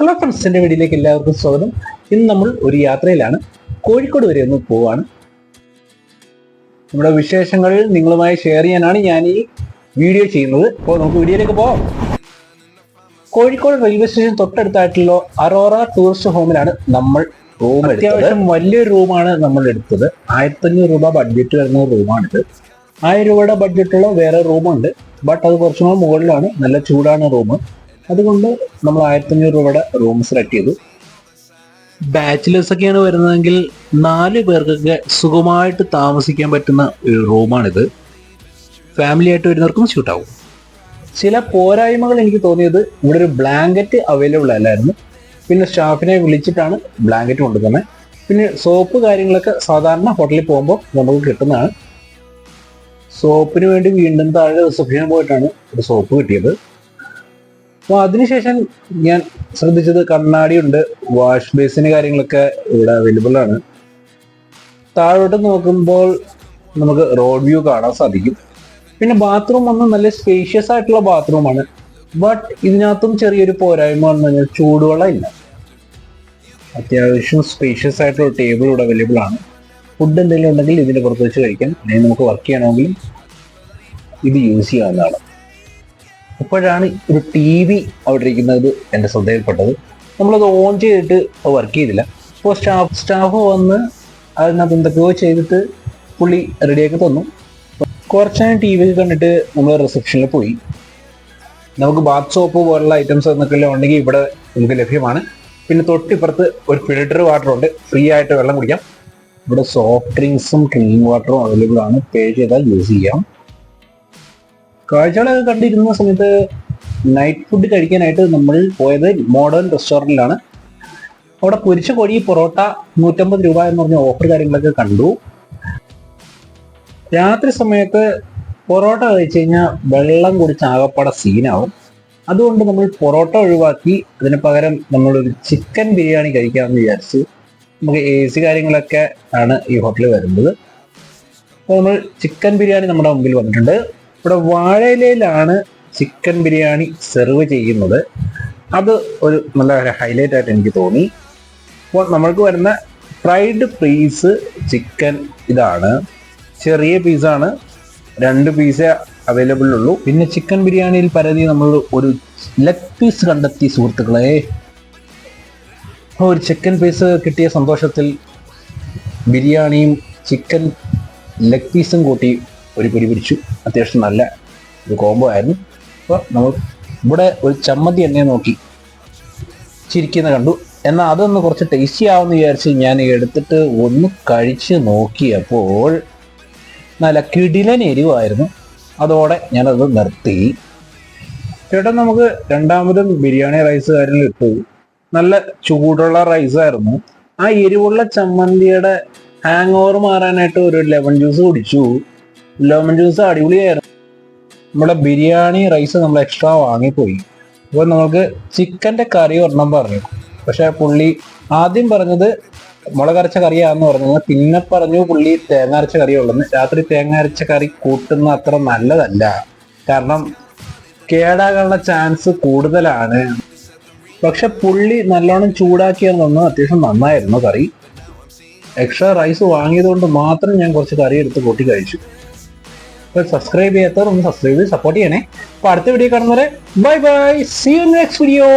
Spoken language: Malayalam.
ഹലോ ഫ്രണ്ട്സ്, എൻ്റെ വീഡിയോയിലേക്ക് എല്ലാവർക്കും സ്വാഗതം. ഇന്ന് നമ്മൾ ഒരു യാത്രയിലാണ്. കോഴിക്കോട് വരെ ഒന്ന് പോവാണ്. നമ്മുടെ വിശേഷങ്ങൾ നിങ്ങളുമായി ഷെയർ ചെയ്യാനാണ് ഞാൻ ഈ വീഡിയോ ചെയ്യുന്നത്. അപ്പോൾ നമുക്ക് വീഡിയോയിലേക്ക് പോവാം. കോഴിക്കോട് റെയിൽവേ സ്റ്റേഷൻ തൊട്ടടുത്തായിട്ടുള്ള അറോറ ടൂറിസ്റ്റ് ഹോമിലാണ് നമ്മൾ റൂം എടുത്തത്. അത്യാവശ്യം വലിയൊരു റൂമാണ് നമ്മൾ എടുത്തത്. 1500 രൂപ ബഡ്ജറ്റ് വരുന്ന റൂമാണിത്. 1000 രൂപയുടെ ബഡ്ജറ്റുള്ള വേറെ റൂമുണ്ട്, ബട്ട് അത് കുറച്ചും കൂടെ മുകളിലാണ്. നല്ല ചൂടാണ് റൂം. അതുകൊണ്ട് നമ്മൾ 1500 രൂപയുടെ റൂം സെലക്ട് ചെയ്തു. ബാച്ചിലേഴ്സ് ഒക്കെയാണ് വരുന്നതെങ്കിൽ 4 പേർക്കൊക്കെ സുഖമായിട്ട് താമസിക്കാൻ പറ്റുന്ന ഒരു റൂമാണിത്. ഫാമിലി ആയിട്ട് വരുന്നവർക്കും സ്യൂട്ടാവും. ചില പോരായ്മകൾ എനിക്ക് തോന്നിയത്, ഇവിടെ ഒരു ബ്ലാങ്കറ്റ് അവൈലബിൾ അല്ലായിരുന്നു. പിന്നെ സ്റ്റാഫിനെ വിളിച്ചിട്ടാണ് ബ്ലാങ്കറ്റ് കൊണ്ടുതന്നെ. പിന്നെ സോപ്പ് കാര്യങ്ങളൊക്കെ സാധാരണ ഹോട്ടലിൽ പോകുമ്പോൾ നമുക്ക് കിട്ടുന്നതാണ്. സോപ്പിന് വേണ്ടി വീണ്ടും താഴെ റിസപ്ഷനിൽ പോയിട്ടാണ് ഒരു സോപ്പ് കിട്ടിയത്. അപ്പോൾ അതിനുശേഷം ഞാൻ ശ്രദ്ധിച്ചത്, കണ്ണാടിയുണ്ട്, വാഷ് ബേസിന് കാര്യങ്ങളൊക്കെ ഇവിടെ അവൈലബിൾ ആണ്. താഴോട്ട് നോക്കുമ്പോൾ നമുക്ക് റോഡ് വ്യൂ കാണാൻ സാധിക്കും. പിന്നെ ബാത്റൂം ഒന്ന് നല്ല സ്പേഷ്യസ് ആയിട്ടുള്ള ബാത്റൂമാണ്. ബട്ട് ഇതിനകത്തും ചെറിയൊരു പോരായ്മ എന്ന് പറഞ്ഞാൽ ചൂടുവെള്ളം ഇല്ല. അത്യാവശ്യം സ്പേഷ്യസ് ആയിട്ടുള്ള ടേബിൾ ഇവിടെ അവൈലബിൾ ആണ്. ഫുഡ് എന്തെങ്കിലും ഉണ്ടെങ്കിൽ ഇതിൻ്റെ പുറത്ത് വെച്ച് കഴിക്കാം. അല്ലെങ്കിൽ നമുക്ക് വർക്ക് ചെയ്യണമെങ്കിലും ഇത് യൂസ് ചെയ്യാവുന്നതാണ്. അപ്പോഴാണ് ഒരു TV അവിടെ ഇരിക്കുന്നത് എൻ്റെ ശ്രദ്ധയിൽപ്പെട്ടത്. നമ്മളത് ഓൺ ചെയ്തിട്ട് വർക്ക് ചെയ്തില്ല. അപ്പോൾ സ്റ്റാഫ് വന്ന് അതിനകത്ത് എന്തൊക്കെയോ ചെയ്തിട്ട് പുള്ളി റെഡിയാക്കി തന്നു. കുറച്ച് നേരം TV കണ്ടിട്ട് നമ്മൾ റിസപ്ഷനിൽ പോയി. നമുക്ക് ബാത്ത് സോപ്പ് പോലുള്ള ഐറ്റംസ് എന്നൊക്കെ ഉണ്ടെങ്കിൽ ഇവിടെ നമുക്ക് ലഭ്യമാണ്. പിന്നെ തൊട്ടിപ്പുറത്ത് ഒരു ഫിൽറ്റർ വാട്ടർ ഉണ്ട്, ഫ്രീ ആയിട്ട് വെള്ളം കുടിക്കാം. ഇവിടെ സോഫ്റ്റ് ഡ്രിങ്ക്സും ക്ലീൻ വാട്ടറും അവൈലബിൾ ആണ്. പേ ചെയ്താൽ യൂസ് ചെയ്യാം. കാഴ്ചകളൊക്കെ കണ്ടിരുന്ന സമയത്ത് നൈറ്റ് ഫുഡ് കഴിക്കാനായിട്ട് നമ്മൾ പോയത് മോഡേൺ റെസ്റ്റോറൻറ്റിലാണ്. അവിടെ പൊരിച്ച കോഴി പൊറോട്ട 150 രൂപ എന്ന് പറഞ്ഞ ഓഫർ കാര്യങ്ങളൊക്കെ കണ്ടു. രാത്രി സമയത്ത് പൊറോട്ട കഴിച്ചു കഴിഞ്ഞാൽ വെള്ളം കുടിച്ച് ആകപ്പാടെ സീനാവും. അതുകൊണ്ട് നമ്മൾ പൊറോട്ട ഒഴിവാക്കി അതിന് പകരം നമ്മളൊരു ചിക്കൻ ബിരിയാണി കഴിക്കാമെന്ന് വിചാരിച്ച് നമുക്ക് AC കാര്യങ്ങളൊക്കെ ആണ് ഈ ഹോട്ടലിൽ വരുന്നത്. അപ്പോൾ നമ്മൾ ചിക്കൻ ബിരിയാണി നമ്മുടെ മുമ്പിൽ വന്നിട്ടുണ്ട്. ഇവിടെ വാഴയിലയിലാണ് ചിക്കൻ ബിരിയാണി സെർവ് ചെയ്യുന്നത്. അത് ഒരു നല്ല ഹൈലൈറ്റ് ആയിട്ട് എനിക്ക് തോന്നി. അപ്പോൾ നമ്മൾക്ക് വരുന്ന ഫ്രൈഡ് പീസ് ചിക്കൻ ഇതാണ്. ചെറിയ പീസാണ്, 2 പീസേ അവൈലബിൾ ഉള്ളൂ. പിന്നെ ചിക്കൻ ബിരിയാണിയിൽ പരതി നമ്മൾ ഒരു ലെഗ് പീസ് കണ്ടെത്തി സുഹൃത്തുക്കളെ. ഒരു ചിക്കൻ പീസ് കിട്ടിയ സന്തോഷത്തിൽ ബിരിയാണിയും ചിക്കൻ ലെഗ് പീസും കൂട്ടി ഒരു പിടി പിടിച്ചു. അത്യാവശ്യം നല്ല ഒരു കോംബോ ആയിരുന്നു. അപ്പോൾ നമ്മൾ ഇവിടെ ഒരു ചമ്മന്തി എന്നെ നോക്കി ചിരിക്കുന്ന കണ്ടു. എന്നാൽ അതൊന്ന് കുറച്ച് ടേസ്റ്റി ആവുമെന്ന് വിചാരിച്ച് ഞാൻ എടുത്തിട്ട് ഒന്ന് കഴിച്ച് നോക്കിയപ്പോൾ നല്ല കിടിലൻ എരിവായിരുന്നു. അതോടെ ഞാനത് നിർത്തി. ചേട്ടൻ നമുക്ക് രണ്ടാമതും ബിരിയാണി റൈസ് കാര്യങ്ങൾ ഇട്ടു. നല്ല ചൂടുള്ള റൈസായിരുന്നു. ആ എരിവുള്ള ചമ്മന്തിയുടെ ഹാങ് ഓവർ മാറാനായിട്ട് ഒരു ലെമൺ ജ്യൂസ് കുടിച്ചു. ലെമൺ ജ്യൂസ് അടിപൊളിയായിരുന്നു. നമ്മുടെ ബിരിയാണി റൈസ് നമ്മൾ എക്സ്ട്രാ വാങ്ങിപ്പോയി. അപ്പോൾ നമുക്ക് ചിക്കൻ്റെ കറി ഒരെണ്ണം പറഞ്ഞു. പക്ഷെ പുള്ളി ആദ്യം പറഞ്ഞത് മുളകരച്ച കറിയാണെന്ന് പറഞ്ഞത്. പിന്നെ പറഞ്ഞു പുള്ളി തേങ്ങ അരച്ച കറി ഉള്ളെന്ന്. രാത്രി തേങ്ങ അരച്ച കറി കൂട്ടുന്ന അത്ര നല്ലതല്ല, കാരണം കേടാകാനുള്ള ചാൻസ് കൂടുതലാണ്. പക്ഷെ പുള്ളി നല്ലോണം ചൂടാക്കിയെന്ന് തോന്നുന്നു. അത്യാവശ്യം നന്നായിരുന്നു കറി. എക്സ്ട്രാ റൈസ് വാങ്ങിയത് കൊണ്ട് മാത്രം ഞാൻ കുറച്ച് കറി എടുത്ത് കൂട്ടി കഴിച്ചു. അപ്പോൾ സബ്സ്ക്രൈബ് ചെയ്യാത്തവർ ഒന്ന് സബ്സ്ക്രൈബ് ചെയ്ത് സപ്പോർട്ട് ചെയ്യണേ. അപ്പോൾ അടുത്ത വീഡിയോ കാണുന്നവരെ bye bye, see you next video.